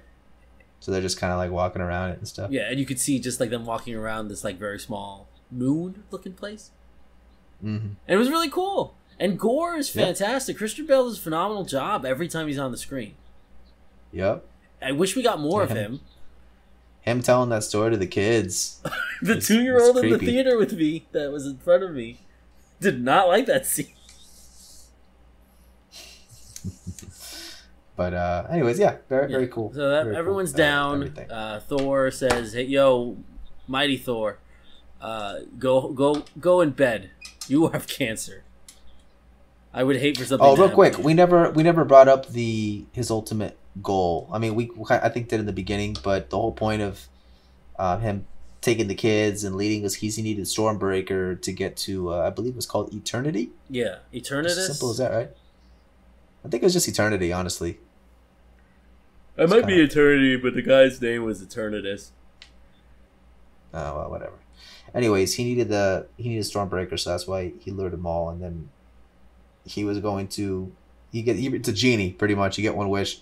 So they're just kind of like walking around it and stuff. Yeah, and you could see just like them walking around this like very small moon-looking place. Mm-hmm. And it was really cool. And Gore is fantastic. Christian Bale does a phenomenal job every time he's on the screen. Yep. I wish we got more of him. Him telling that story to the kids. The 2-year-old in the theater with me that was in front of me did not like that scene. But anyways, very cool. So that everyone's down. Thor says, "Hey, yo, mighty Thor, go in bed. You have cancer." I would hate for something. Oh, real quick, we never brought up his ultimate goal. I mean, I think did in the beginning, but the whole point of him taking the kids and leading us, he needed Stormbreaker to get to I believe it was called Eternity. Yeah, Eternatus. As simple as that, right? I think it was just Eternity, honestly. It might be Eternity, but the guy's name was Eternatus. Oh well, whatever. Anyways, he needed Stormbreaker, so that's why he lured them all, and then he was going to it's a genie pretty much. You get one wish,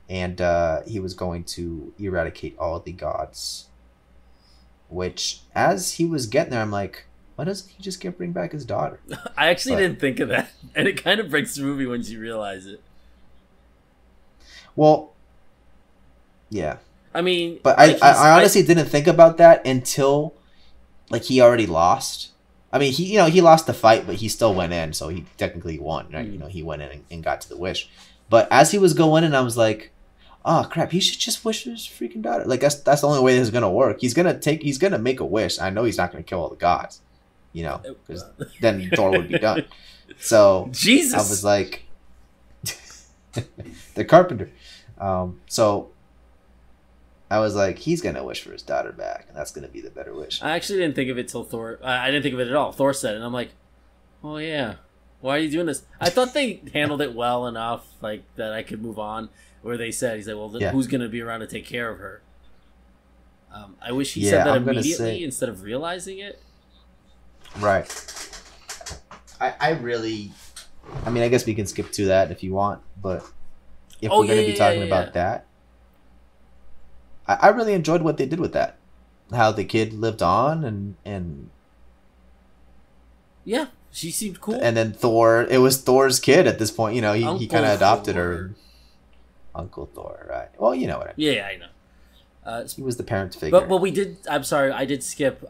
and he was going to eradicate all the gods. Which, as he was getting there, I'm like, why doesn't he just bring back his daughter? I actually didn't think of that, and it kind of breaks the movie once you realize it. Well, yeah. I mean, but I honestly didn't think about that until like he already lost. I mean, he lost the fight, but he still went in, so he technically won, right? He went in and got to the wish. But as he was going in, I was like, oh crap, he should just wish his freaking daughter. Like that's the only way this is gonna work. He's gonna make a wish. I know he's not gonna kill all the gods, because then Thor would be done. So Jesus, I was like, the carpenter. So I was like, he's gonna wish for his daughter back, and that's gonna be the better wish. I actually didn't think of it till Thor. I didn't think of it at all. Thor said it, and I'm like, oh yeah, why are you doing this? I thought they handled it well enough, like that I could move on. Where they said, he's like, well, who's gonna be around to take care of her? I wish he said that immediately instead of realizing it. Right. I mean, I guess we can skip to that if you want, but if we're gonna be talking about that. I really enjoyed what they did with that. How the kid lived on and yeah, she seemed cool. And then Thor, it was Thor's kid at this point. You know, he kind of adopted her. Uncle Thor, right? Well, you know what I mean. Yeah, I know. He was the parent figure. But we did. I'm sorry, I did skip.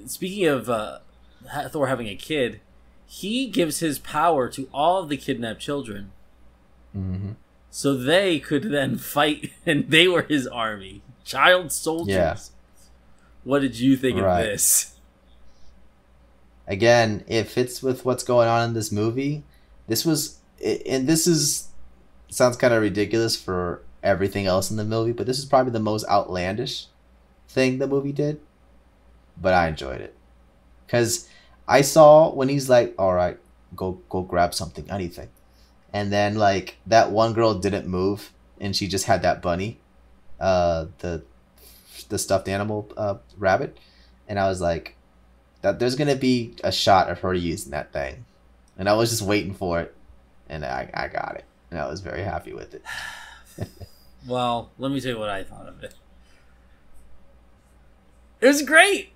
Speaking of Thor having a kid, he gives his power to all of the kidnapped children, so they could then fight, and they were his army, child soldiers. Yeah. What did you think of this? Again, it fits with what's going on in this movie. Sounds kind of ridiculous for everything else in the movie, but this is probably the most outlandish thing the movie did. But I enjoyed it. Because I saw when he's like, all right, go grab something, anything. And then like that one girl didn't move and she just had that bunny, the stuffed animal rabbit. And I was like, that there's going to be a shot of her using that thing. And I was just waiting for it. And I got it. And I was very happy with it. Well, let me tell you what I thought of it. It was great.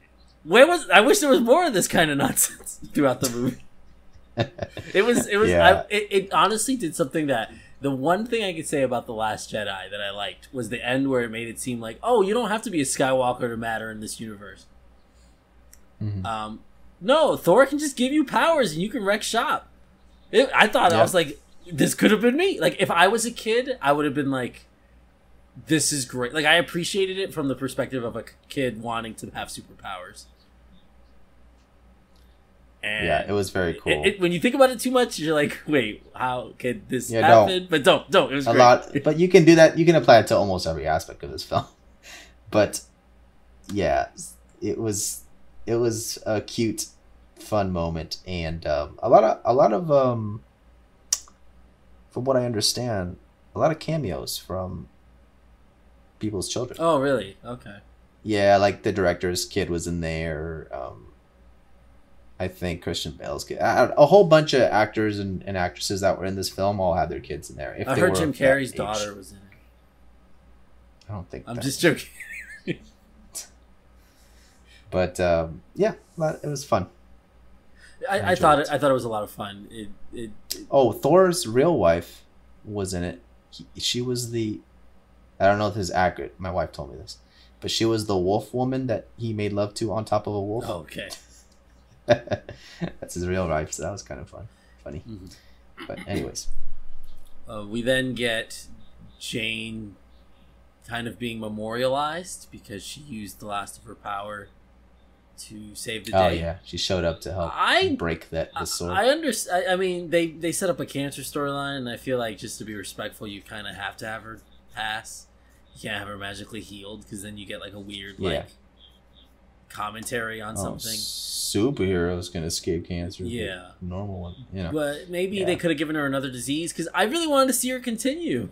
I wish there was more of this kind of nonsense throughout the movie. It was. Yeah. It honestly did something that the one thing I could say about The Last Jedi that I liked was the end where it made it seem like, oh, you don't have to be a Skywalker to matter in this universe. No, Thor can just give you powers and you can wreck shop. I thought, I was like, this could have been me. Like, if I was a kid, I would have been like, this is great. Like, I appreciated it from the perspective of a kid wanting to have superpowers. And yeah, it was very cool. When you think about it too much, you're like, wait, how could this happen? But don't. It was great. But you can do that. You can apply it to almost every aspect of this film. But yeah, it was a cute, fun moment, and a lot of from what I understand, a lot of cameos from people's children. Oh, really? Okay. Yeah, like the director's kid was in there. I think Christian Bale's kid. A whole bunch of actors and actresses that were in this film all had their kids in there. I heard Jim Carrey's daughter was in it. I don't think. I'm just joking. But yeah, it was fun. I thought it was a lot of fun. Thor's real wife was in it. She was I don't know if this is accurate. My wife told me this, but she was the wolf woman that he made love to on top of a wolf. Okay. That's his real wife, so that was kind of funny. Mm-hmm. But anyways, we then get Jane kind of being memorialized because she used the last of her power to save the day. Oh yeah, she showed up to help break the sword. I understand. I mean, they set up a cancer storyline, and I feel like just to be respectful, you kind of have to have her pass. You can't have her magically healed because then you get like a weird commentary on something. Superheroes can escape cancer. Yeah, normal one. You know, but maybe they could have given her another disease because I really wanted to see her continue.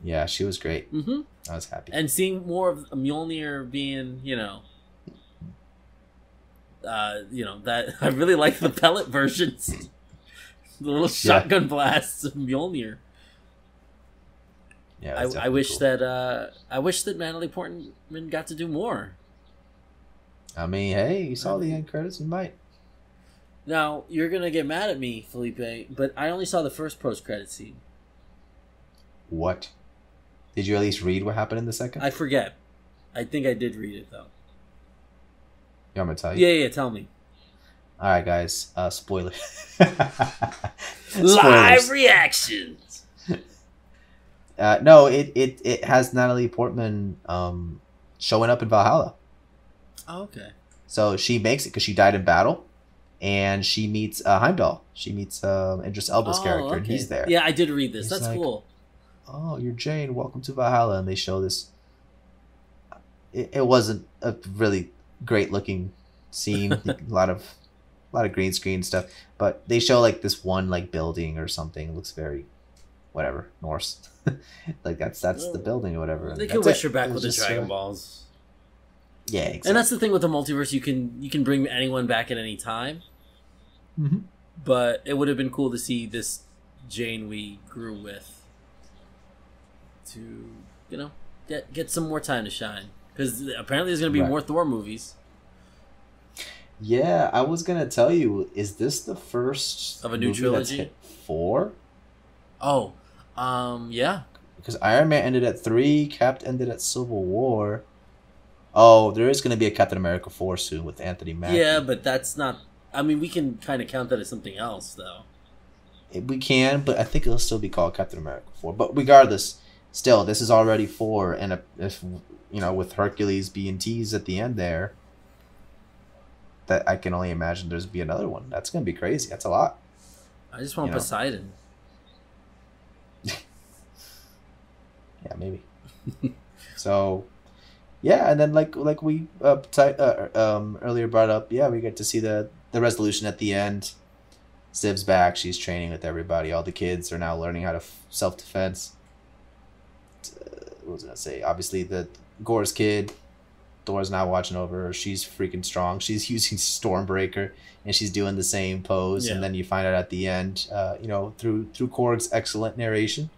Yeah, she was great. Mm-hmm. I was happy. And seeing more of Mjolnir being, that I really like the pellet versions, the little shotgun blasts of Mjolnir. Yeah, I wish that Natalie Portman got to do more. I mean, hey, you saw the end credits, you might. Now you're gonna get mad at me, Felipe, but I only saw the first post-credit scene. What? Did you at least read what happened in the second? I forget. I think I did read it, though. You want me to tell you? Yeah, tell me. All right, guys. Spoiler. Live reactions. No, it has Natalie Portman showing up in Valhalla. Oh, okay. So she makes it because she died in battle, and she meets Heimdall. She meets Idris Elba's character, and he's there. Yeah, I did read this. He's That's cool. Oh, you're Jane. Welcome to Valhalla. And they show this. It wasn't a really great looking scene. a lot of green screen stuff, but they show like this one like building or something. It looks very, whatever, Norse. Like that's the building or whatever. They could wish her back with the Dragon Balls. Yeah, exactly. And that's the thing with the multiverse. You can bring anyone back at any time. Mm-hmm. But it would have been cool to see this Jane we grew with. to, get some more time to shine. Because apparently there's going to be more Thor movies. Yeah, I was going to tell you, is this the first of a new trilogy? That's hit 4? Oh, yeah. Because Iron Man ended at 3, Cap ended at Civil War. Oh, there is going to be a Captain America 4 soon with Anthony Mackie. Yeah, but that's not... I mean, we can kind of count that as something else, though. We can, but I think it'll still be called Captain America 4. But regardless, still, this is already 4, and if with Hercules being teased at the end there, that I can only imagine there's be another one. That's going to be crazy. That's a lot. I just want Poseidon. Yeah, maybe. So, yeah, and then like we earlier brought up, yeah, we get to see the resolution at the end. Siv's back. She's training with everybody. All the kids are now learning how to self-defense. What was I gonna say? Obviously, the Gore's kid, Thor's now watching over her. She's freaking strong. She's using Stormbreaker, and she's doing the same pose. Yeah. And then you find out at the end, through Korg's excellent narration,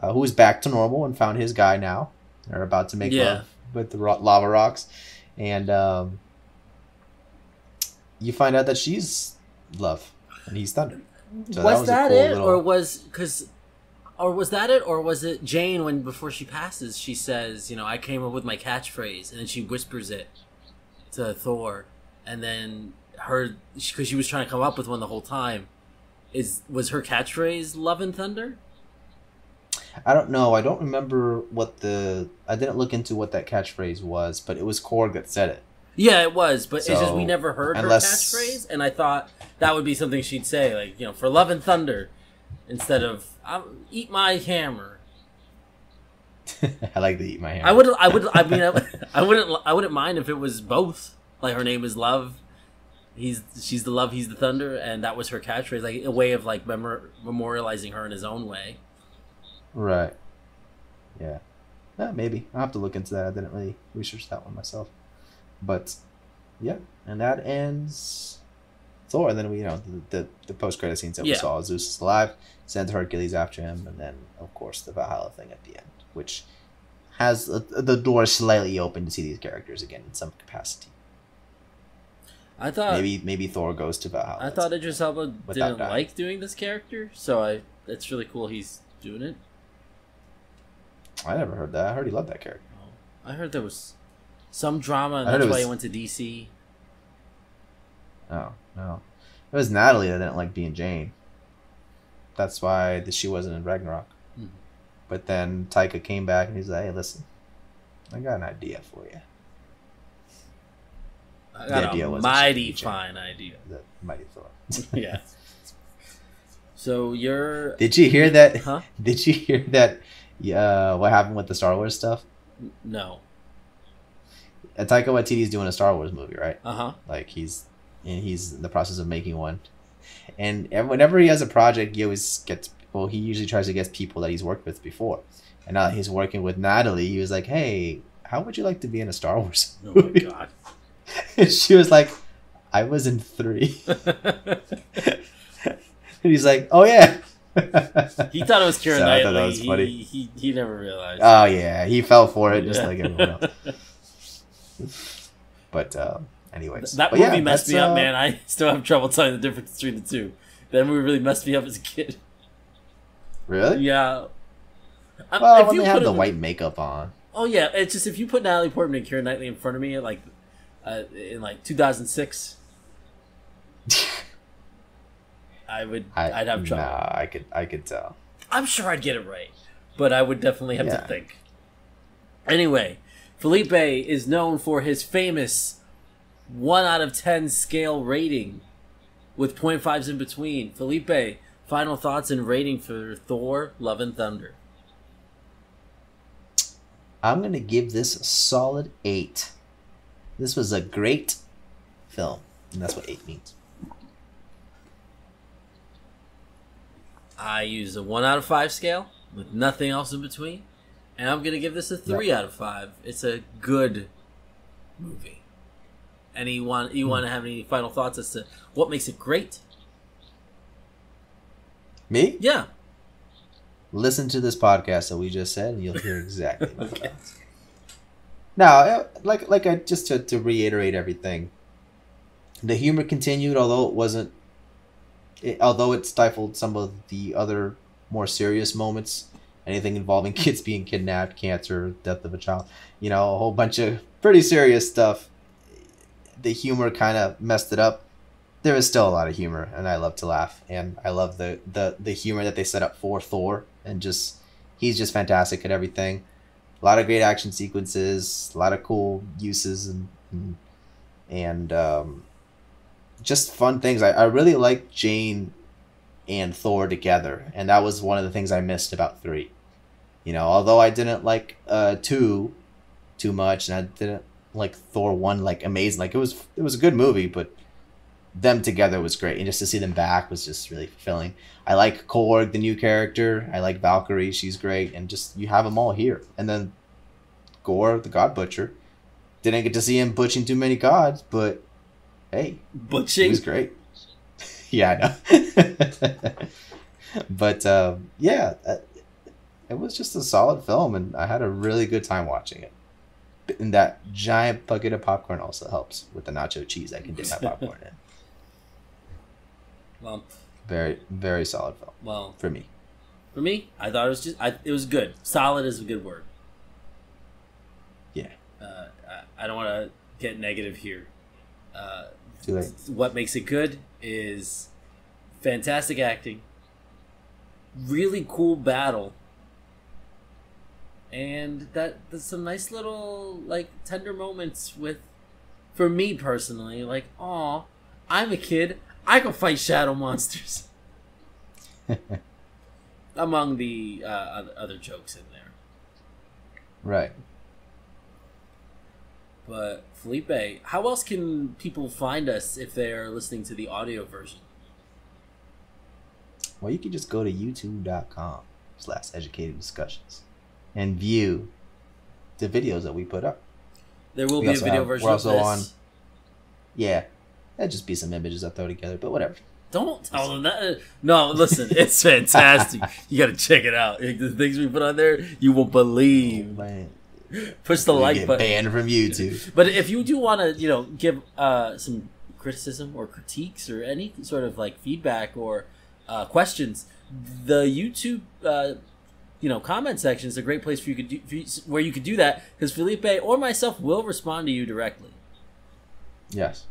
who is back to normal and found his guy now. They're about to make love with the lava rocks, and you find out that she's love and he's thunder. So was that cool it, or was that it, or was it Jane when before she passes, she says, I came up with my catchphrase, and then she whispers it to Thor, and then because she was trying to come up with one the whole time, was her catchphrase "Love and Thunder"? I don't know. I don't remember I didn't look into what that catchphrase was, but it was Korg that said it. Yeah, it was, but it's just we never heard her catchphrase, and I thought that would be something she'd say, like, for love and thunder, instead of eat my hammer. I like the eat my hammer. I wouldn't mind if it was both. Like, her name is Love. She's the love, he's the thunder, and that was her catchphrase, like a way of like memorializing her in his own way. Right. Yeah. Maybe. I'll have to look into that. I didn't really research that one myself. But yeah, and that ends Thor. And then we, the post-credit scenes that we saw. Zeus is alive, sends Hercules after him, and then of course the Valhalla thing at the end, which has the door slightly open to see these characters again in some capacity. I thought maybe Thor goes to Valhalla. I thought Idris Elba didn't like doing this character, so it's really cool he's doing it. I never heard that. I heard he loved that character. Oh, I heard there was some drama, and that's why he went to DC. Oh, no. It was Natalie that didn't like being Jane. That's why she wasn't in Ragnarok. Mm-hmm. But then Taika came back and he's like, hey, listen, I got an idea for you. I got a mighty fine idea. The mighty Thor. Yeah. So you're... Did you hear that? Huh? Did you hear that? What happened with the Star Wars stuff? No. Taika Waititi's doing a Star Wars movie, right? Uh-huh. Like he's in the process of making one, and whenever he has a project, he usually tries to get people that he's worked with before. And now that he's working with Natalie, he was like, "Hey, how would you like to be in a Star Wars movie?" Oh my god! And she was like, "I was in 3." And he's like, "Oh yeah." He thought it was Keira Knightley. I thought that was funny. He never realized. Oh yeah, he fell for it just like everyone else. But anyways, that movie messed me up, man. I still have trouble telling the difference between the two. That movie really messed me up as a kid. Really? Yeah. Well, when they have the white makeup on. Oh yeah, it's just if you put Natalie Portman and Keira Knightley in front of me, in 2006. I'd have trouble. Nah, I could tell. I'm sure I'd get it right, but I would definitely have to think. Anyway, Felipe is known for his famous 1 out of 10 scale rating with 0.5s in between. Felipe, final thoughts and rating for Thor: Love and Thunder. I'm going to give this a solid 8. This was a great film, and that's what 8 means. I use a 1 out of 5 scale with nothing else in between, and I'm going to give this a 3 out of 5. It's a good movie. And you want to have any final thoughts as to what makes it great? Me? Yeah. listen to this podcast that we just said, and you'll hear exactly what okay. Now, like I just to reiterate everything, the humor continued, although it stifled some of the other more serious moments. Anything involving kids being kidnapped, cancer, death of a child, a whole bunch of pretty serious stuff. The humor kind of messed it up. There is still a lot of humor, and I love to laugh, and I love the humor that they set up for Thor, and he's just fantastic at everything. A lot of great action sequences, a lot of cool uses, and just fun things. I really like Jane and Thor together, and that was one of the things I missed about 3. Although I didn't like 2 too much, and I didn't like Thor 1 like amazing. Like it was a good movie, but them together was great, and just to see them back was just really fulfilling. I like Korg, the new character. I like Valkyrie, she's great, and just you have them all here. And then Gore, the God Butcher, didn't get to see him butching too many gods, but hey, butching, he was great. Yeah, I know. But yeah, it was just a solid film, and I had a really good time watching it. And that giant bucket of popcorn also helps with the nacho cheese I can dip my popcorn in. Well, very, very solid film. Well, for me, I thought it was good. Solid is a good word. Yeah. I don't want to get negative here. Too late. What makes it good is fantastic acting, really cool battle, and there's some nice little like tender moments for me personally, like, aw, I'm a kid, I can fight shadow monsters. Among the other jokes in there. Right. But Felipe, how else can people find us if they're listening to the audio version? Well, you can just go to youtube.com/educatedDiscussions and view the videos that we put up. There will be a video version of this. We're also on. Yeah, that'd just be some images I throw together, but whatever. Don't tell them that. No, listen, it's fantastic. You got to check it out. The things we put on there, you won't believe. Oh, man. Push the like button. Banned from YouTube. But if you do want to, give some criticism or critiques or any sort of like feedback or questions, the YouTube comment section is a great place where you could do that, because Felipe or myself will respond to you directly. Yes.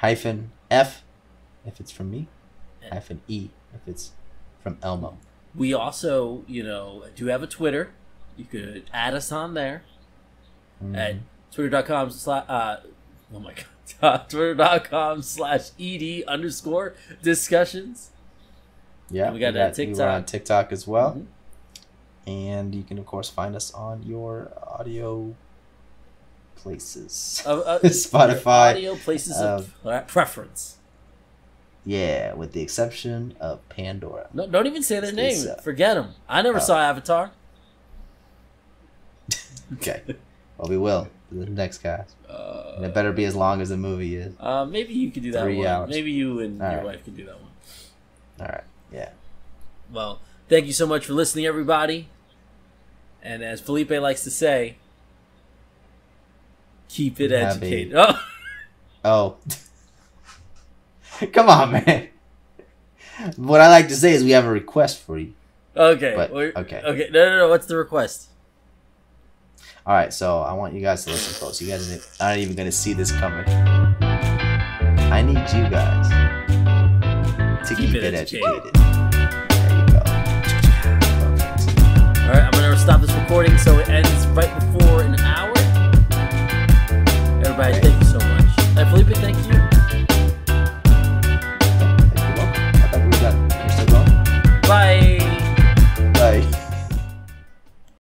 -F if it's from me. -E if it's from Elmo. We also, do have a Twitter. You could add us on there at twitter.com twitter.com/ed_discussions. Yeah, and we got that TikTok. We're on TikTok as well. And you can, of course, find us on your audio places. Spotify. Audio places of preference. Yeah, with the exception of Pandora. No, don't even say their name. Forget them. I never saw Avatar. Okay. Well, we will. The next cast. And it better be as long as the movie is. Maybe you could do that 3 one. hours. Maybe you and your wife could do that one. All right. Yeah. Well, thank you so much for listening, everybody. And as Felipe likes to say, keep it educated. Oh. Come on, man. What I like to say is we have a request for you. Okay. Okay. Okay. No. What's the request? All right. So I want you guys to listen close. You guys aren't even going to see this coming. I need you guys to keep it educated.